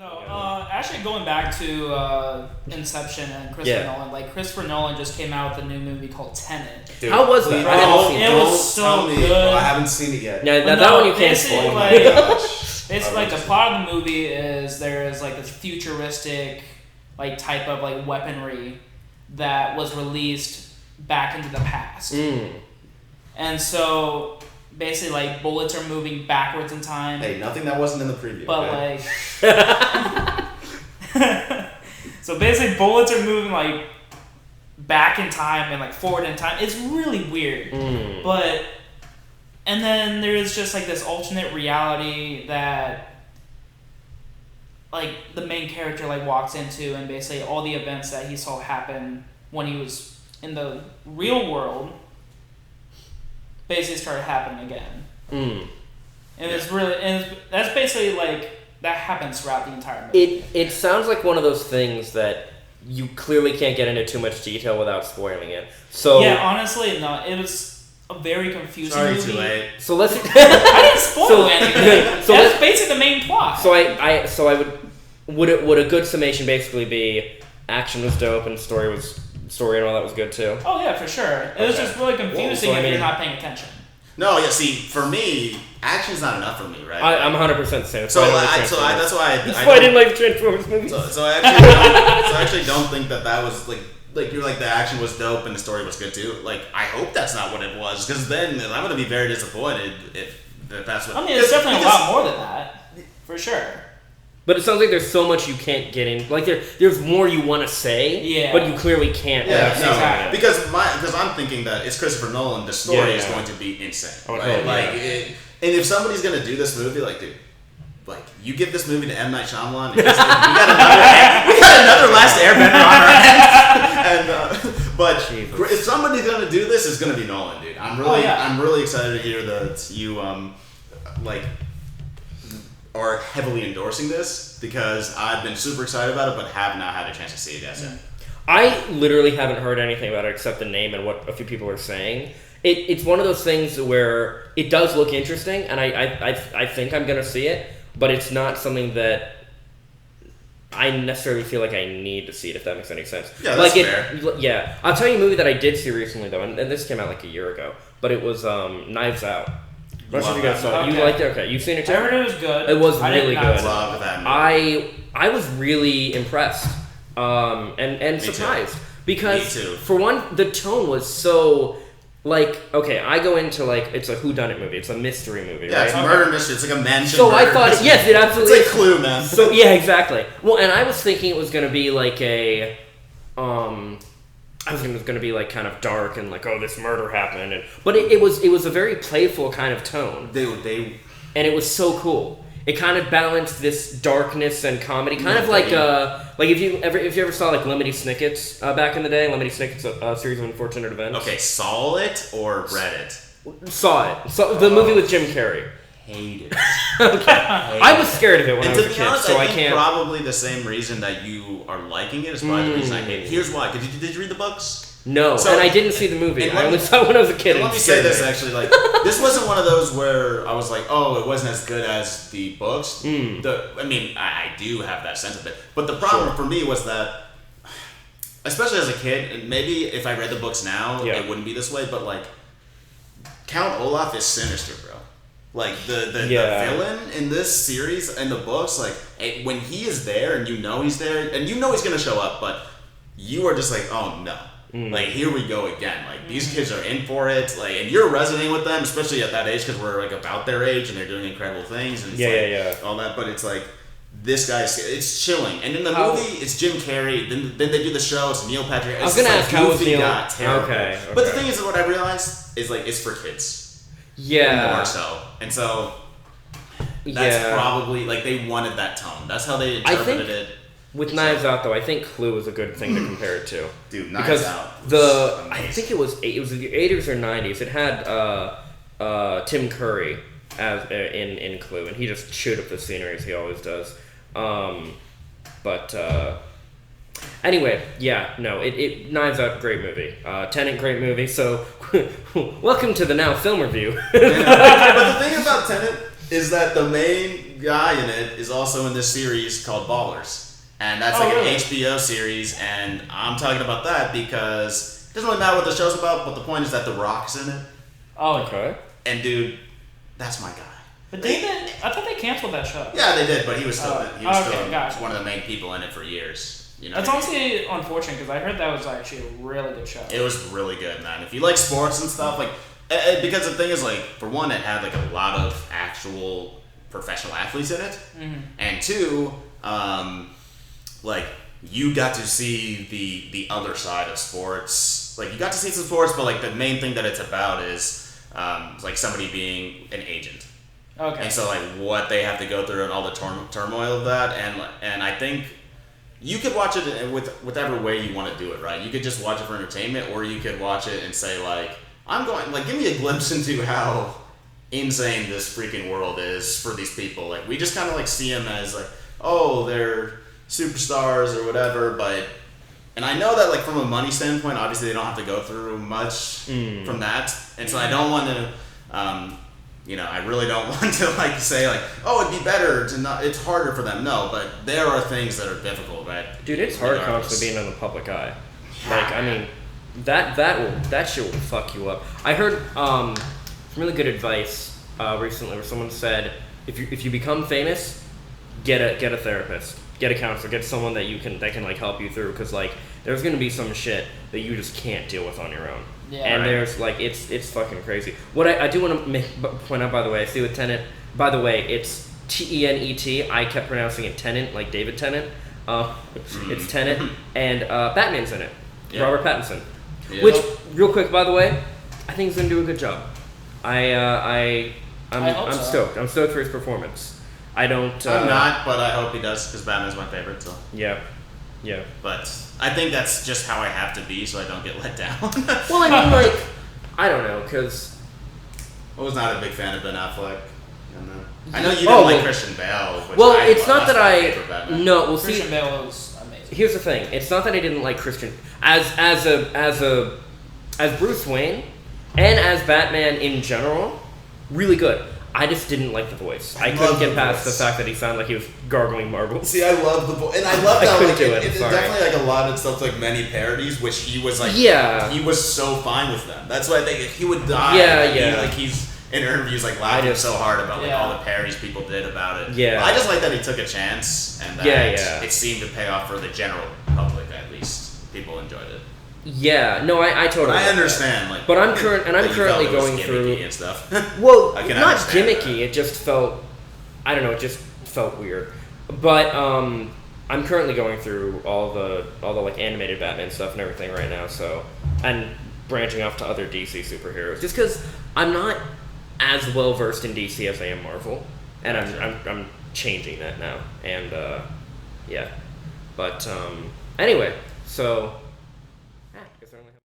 No, actually going back to Inception and Christopher Nolan, like Christopher Nolan just came out with a new movie called Tenet. Dude, how was that? I haven't seen it. It was so good. I haven't seen it yet. Yeah, that one you can't spoil. Basically, like the plot of the movie is there is like this futuristic, like type of like weaponry that was released back into the past, and so basically like bullets are moving backwards in time. Hey, nothing that wasn't in the preview. But like, so basically bullets are moving like back in time and like forward in time. It's really weird, but. And then there is just like this alternate reality that like the main character like walks into, and basically all the events that he saw happen when he was in the real world basically started happening again. And it's really, and that's basically like that happens throughout the entire movie. It sounds like one of those things that you clearly can't get into too much detail without spoiling it. So yeah, honestly, no, it was a very confusing movie. Too late. So let's. I didn't spoil anything. So that's basically the main plot. So I would a good summation basically be action was dope and story and all that was good too. Oh yeah, for sure. It was just really confusing if you're not paying attention. No, yeah. See, for me, action's not enough for me, right? I'm 100% the same. That's why I didn't like the Transformers movies. So I actually don't think that was like you're like the action was dope and the story was good too. Like I hope that's not what it was, because then I'm gonna be very disappointed if that's what. I mean, it's definitely a lot more than that, for sure. But it sounds like there's so much you can't get in. Like there's more you want to say, but you clearly can't. Yeah, exactly. Because I'm thinking that it's Christopher Nolan. The story is going to be insane. Right? And if somebody's gonna do this movie, like, dude, like you give this movie to M. Night Shyamalan, and we got another Last Airbender on our hands. But if somebody's gonna do this, it's gonna be Nolan, dude. I'm really excited to hear that you are heavily endorsing this, because I've been super excited about it, but have not had a chance to see it yet. I literally haven't heard anything about it except the name and what a few people are saying. It's one of those things where it does look interesting, and I think I'm gonna see it, but it's not something that I necessarily feel like I need to see it, if that makes any sense. Yeah, that's fair. Yeah. I'll tell you a movie that I did see recently, though, and this came out like a year ago, but it was Knives Out. I'm not sure if you guys saw it. You liked it? Okay. You've seen it too? I heard it was good. It was really good. Love that movie. I was really impressed and surprised. Because, for one, the tone was so... Like, okay, I go into, like, it's a whodunit movie. It's a mystery movie, right? Yeah, it's a murder mystery. It's like a mansion So I thought, yes, it absolutely It's like Clue, man. So, yeah, exactly. Well, and I was thinking it was going to be like a, I was going to be like kind of dark and like, oh, this murder happened. But it was a very playful kind of tone. And it was so cool. It kind of balanced this darkness and comedy, kind of like if you ever saw like Lemony Snicket's back in the day. Lemony Snicket's a series of unfortunate events. Okay, saw it or read it? Saw it. So the movie with Jim Carrey. Hated it. Okay. I was scared of it when I was a kid, honest, so I can't. think probably the same reason that you are liking it is probably the reason I hate it. Here's why. Did you read the books? No, and I didn't see the movie. I only saw it when I was a kid. Let me say this, actually. Like, this wasn't one of those where I was like, oh, it wasn't as good as the books. I do have that sense of it. But the problem for me was that, especially as a kid, and maybe if I read the books now, it wouldn't be this way, but, like, Count Olaf is sinister, bro. Like, the villain in this series and the books, like, when he is there and you know he's there, and you know he's going to show up, but you are just like, oh, no. Like, here we go again. Like, these kids are in for it. Like, and you're resonating with them, especially at that age, because we're, like, about their age, and they're doing incredible things, and it's all that. But it's like, this guy's, it's chilling. And in the movie, it's Jim Carrey. Then they do the show. It's Neil Patrick. I was gonna ask how was Neil. Okay. But the thing is, what I realized is, like, it's for kids. Yeah. More so. And so that's probably, like, they wanted that tone. That's how they interpreted it. With Knives Out, though, I think Clue is a good thing to compare it to. Dude, Knives Out. I think it was the 80s or 90s. It had Tim Curry as in Clue, and he just chewed up the scenery as he always does. Anyway, Knives Out, great movie. Tenet, great movie. So, welcome to the Now Film Review. But the thing about Tenet is that the main guy in it is also in this series called Ballers. And that's an HBO series, and I'm talking about that because it doesn't really matter what the show's about, but the point is that The Rock's in it. Oh, okay. And dude, that's my guy. But I thought they canceled that show. Yeah, they did, but he was still gotcha. one of the main people in it for years. You know That's honestly unfortunate because I heard that was actually a really good show. It was really good, man. If you like sports and stuff, like, because the thing is, like, for one, it had like a lot of actual professional athletes in it, and two, like, you got to see the other side of sports. Like, you got to see some sports, but like the main thing that it's about is like somebody being an agent. Okay. And so like what they have to go through and all the turmoil of that, and I think. You could watch it with whatever way you want to do it, right? You could just watch it for entertainment, or you could watch it and say, like, give me a glimpse into how insane this freaking world is for these people. Like, we just kind of, like, see them as, like, oh, they're superstars or whatever, and I know that, like, from a money standpoint, obviously they don't have to go through much from that, and so I don't want to, I really don't want to, like, say, like, oh, it'd be better to not, it's harder for them. No, but there are things that are difficult, right? Dude, it's hard constantly being in the public eye. Like, I mean, that shit will fuck you up. I heard some really good advice recently where someone said, if you become famous, get a therapist, get a counselor, get someone that can like help you through, because like there's gonna be some shit that you just can't deal with on your own. Yeah, and there's like it's fucking crazy. What I do want to point out, by the way, I see with Tenet. By the way, it's Tenet. I kept pronouncing it Tenet, like David Tennant. It's Tenet, and Batman's in it. Yeah. Robert Pattinson. Yeah. Which, real quick, by the way, I think he's gonna do a good job. I'm stoked. I'm stoked for his performance. I'm not, but I hope he does, because Batman's my favorite. So. Yeah. But I think that's just how I have to be, so I don't get let down. Well, I mean, like, I don't know, because I was not a big fan of Ben Affleck. I know you didn't like Christian Bale. It's not that I. No, well, Christian Bale was amazing. Here's the thing: it's not that I didn't like Christian as Bruce Wayne and as Batman in general. Really good. I just didn't like the voice. I couldn't get past the fact that he sounded like he was gargling marbles. See, I love the voice, and I love that. It's definitely like a lot of stuff, like many parodies, which he was like. Yeah. He was so fine with them. That's why I think he would die. Yeah. He's in interviews like laughing so hard about like all the parodies people did about it. Yeah. But I just like that he took a chance, and that it seemed to pay off for the general public at least. People enjoyed it. Yeah, no, I totally. But I understand, like, but I'm currently going through and stuff. Well, not gimmicky. It just felt, I don't know. It just felt weird. But I'm currently going through all the like animated Batman stuff and everything right now. So, and branching off to other DC superheroes, just because I'm not as well versed in DC as I am Marvel, and I'm changing that now. And yeah, but anyway, so.